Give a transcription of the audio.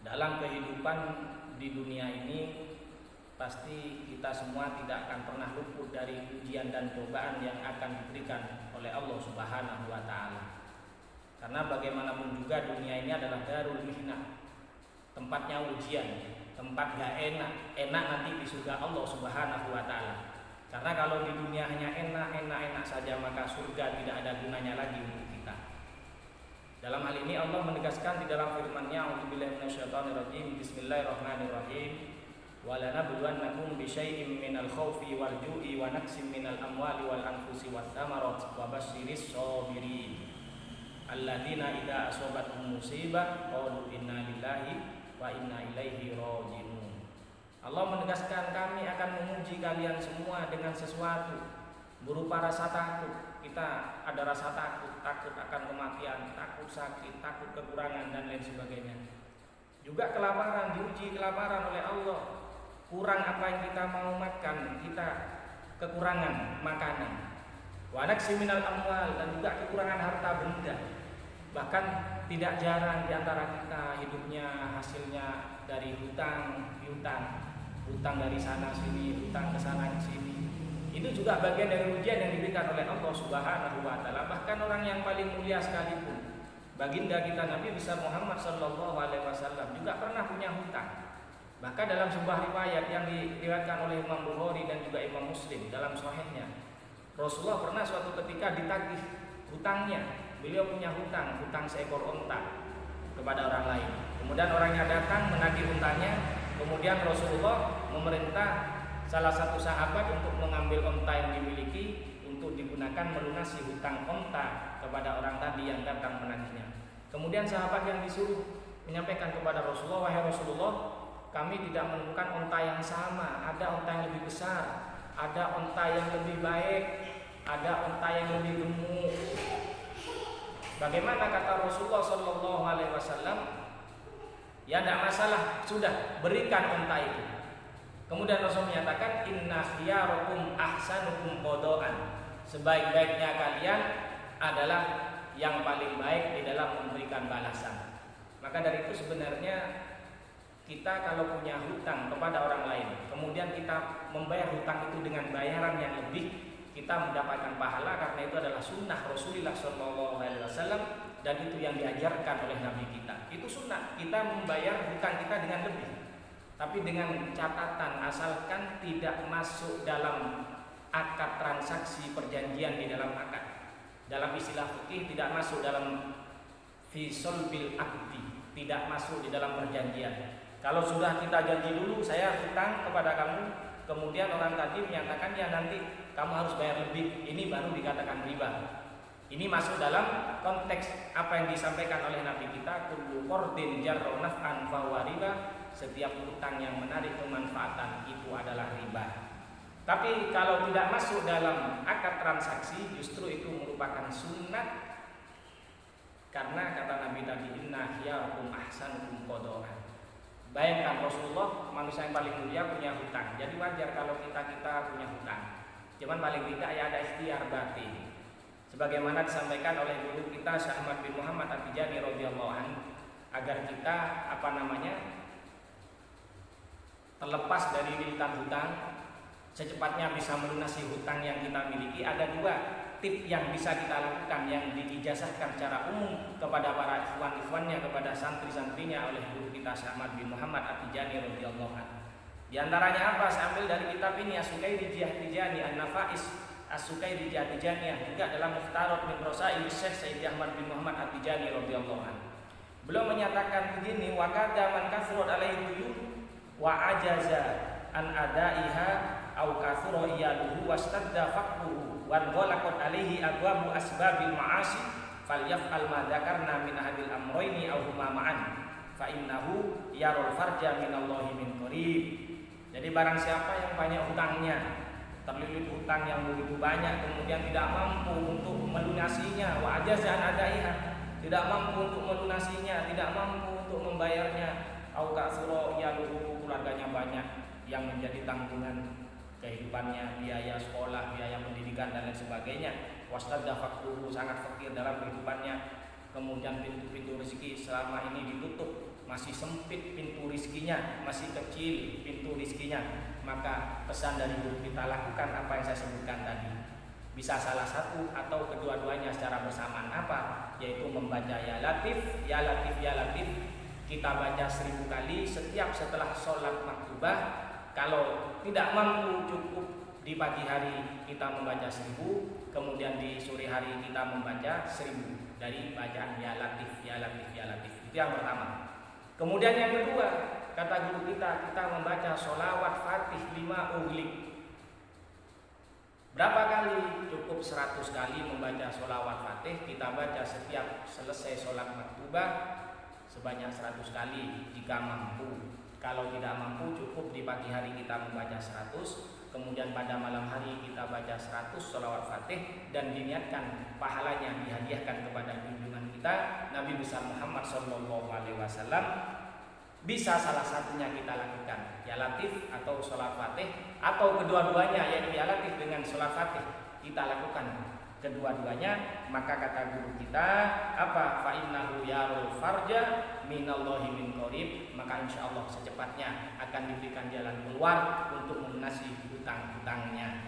Dalam kehidupan di dunia ini pasti kita semua tidak akan pernah luput dari ujian dan cobaan yang akan diberikan oleh Allah Subhanahu wa taala. Karena bagaimanapun juga dunia ini adalah darul mihnah, tempatnya ujian, tempat gak enak nanti di surga Allah Subhanahu wa taala. Karena kalau di dunia hanya enak saja, maka surga tidak ada gunanya lagi untuk kita. Dalam hal ini Allah menegaskan di dalam firman-Nya, A'udzubillahi minasyaitonirrajim, Bismillahirrahmanirrahim. Walanabluwannakum bisyai'im minal khaufi wal ju'i wa naqsim minal amwali wal anfusi wath thamarat wa basyiris shabirin alladzina idza asabatuhum musibah qalu inna lillahi wa inna ilaihi raji'un. Allah menegaskan, kami akan menguji kalian semua dengan sesuatu berupa rasa takut. Kita ada rasa takut akan kematian, takut sakit, takut kekurangan dan lain sebagainya. Juga kelaparan, diuji kelaparan oleh Allah. Kurang apa yang kita mau makan, kita kekurangan makanan. Wa naqsim minal amwal, dan juga kekurangan harta benda. Bahkan tidak jarang di antara kita hidupnya hasilnya dari hutang dari sana sini, hutang ke sana ke sini. Itu juga bagian dari ujian yang diberikan oleh Allah Subhanahu wa taala. Bahkan orang yang paling mulia sekalipun, baginda kita Nabi besar Muhammad sallallahu alaihi wasallam juga pernah punya hutang. Bahkan dalam sebuah riwayat yang diriwayatkan oleh Imam Bukhari dan juga Imam Muslim dalam sahihnya, Rasulullah pernah suatu ketika ditagih hutangnya. Beliau punya hutang seekor unta kepada orang lain. Kemudian orangnya datang menagih untanya. Kemudian Rasulullah memerintah salah satu sahabat untuk mengambil unta yang dimiliki untuk digunakan melunasi hutang unta kepada orang tadi yang datang menagihnya. Kemudian sahabat yang disuruh menyampaikan kepada Rasulullah, wahai Rasulullah, kami tidak menemukan unta yang sama. Ada unta yang lebih besar, ada unta yang lebih baik, ada unta yang lebih gemuk. Bagaimana kata Rasulullah sallallahu alaihi wasallam? Ya tidak masalah, sudah berikan unta itu. Kemudian Rasul menyatakan, inna khiyarakum ahsanukum qada'an. Sebaik-baiknya kalian adalah yang paling baik di dalam memberikan balasan. Maka dari itu sebenarnya kita kalau punya hutang kepada orang lain, kemudian kita membayar hutang itu dengan bayaran yang lebih, kita mendapatkan pahala, karena itu adalah sunnah Rasulullah SAW, dan itu yang diajarkan oleh Nabi kita. Itu sunnah, kita membayar hutang kita dengan lebih, tapi dengan catatan asalkan tidak masuk dalam akad transaksi perjanjian di dalam akad. Dalam istilah fikih tidak masuk dalam fisol bil akdi, tidak masuk di dalam perjanjian. Kalau sudah kita janji dulu, saya hutang kepada kamu, kemudian orang tadi menyatakan ya nanti kamu harus bayar lebih, ini baru dikatakan riba. Ini masuk dalam konteks apa yang disampaikan oleh Nabi kita, kullu qardin jarra naf'an fa huwa riba. Setiap hutang yang menarik kemanfaatan itu adalah riba. Tapi kalau tidak masuk dalam akad transaksi, justru itu merupakan sunnah. Karena kata Nabi tadi, inna khiyarakum ahsanukum qada'an. Bayangkan Rasulullah manusia yang paling mulia punya hutang. Jadi wajar kalau kita punya hutang. Cuman paling tidak ya ada ikhtiar batin. Sebagaimana disampaikan oleh guru kita Syekh Ahmad bin Muhammad At-Tijani radhiyallahu anhu, agar kita terlepas dari lilitan hutang, secepatnya bisa melunasi hutang yang kita miliki. Ada dua tip yang bisa kita lakukan, yang diijazahkan secara umum kepada para ikhwan-ikhwannya, kepada santri-santrinya oleh guru kita Syekh Ahmad bin Muhammad At-Tijani radhiyallahu anhu. Di antaranya apa? Saya ambil dari kitab ini, As-Sukairijiyah Tijani An-Nafais As-Sukairijiyah Tijaniyah, juga dalam Mukhtarat min Rasail Syekh Sayyid Ahmad bin Muhammad At-Tijani radhiyallahu anhu. Beliau menyatakan begini, wa kadza man kathrat alaihi duyun wa ajaza an adaiha au kathura iyaluhu wastadda faqruhu wa ghalaqat alaihi abwabu asbabil ma'asi falyaf'al ma dzakarna min ahadil amrayni aw huma ma'an fa innahu yarul farja minallahi min qarib. Jadi barang siapa yang banyak hutangnya, terlilit hutang yang begitu banyak, kemudian tidak mampu untuk melunasinya, wa ajaza an adaiha, tidak mampu untuk melunasinya, tidak mampu untuk membayarnya, au kathura iyaluhu, keluarganya banyak yang menjadi tanggungan kehidupannya, biaya sekolah, biaya pendidikan dan lain sebagainya, wastadda faqruhu, sangat fakir dalam kehidupannya, kemudian pintu-pintu rezeki selama ini ditutup masih sempit pintu rizkinya, masih kecil pintu rizkinya, maka pesan dari guru kita lakukan apa yang saya sebutkan tadi. Bisa salah satu atau kedua-duanya secara bersamaan, apa? Yaitu membaca ya latif, ya latif, ya latif. Kita baca 1000 kali setiap setelah sholat maktubah. Kalau tidak mampu cukup di pagi hari kita membaca 1000, kemudian di sore hari kita membaca 1000 dari bacaan ya latif, ya latif, ya latif. Itu yang pertama. Kemudian yang kedua, kata guru kita membaca sholawat fatih 5 uglik. Berapa kali? Cukup 100 kali membaca sholawat fatih. Kita baca setiap selesai sholat maktubah sebanyak 100 kali jika mampu. Kalau tidak mampu, cukup di pagi hari kita membaca 100, kemudian pada malam hari kita baca 100 sholawat fatih, dan diniatkan pahalanya dihadiahkan kepada junjungan kita Nabi besar Muhammad SAW. Bisa salah satunya kita lakukan ya latif atau sholat fatih, atau kedua-duanya, yaitu ya latif dengan sholat fatih kita lakukan kedua-duanya. Maka kata guru kita apa? Fa innahu yarul farja minallahi min qarib. Maka insyaallah secepatnya akan diberikan jalan keluar untuk melunasi hutang-hutangnya.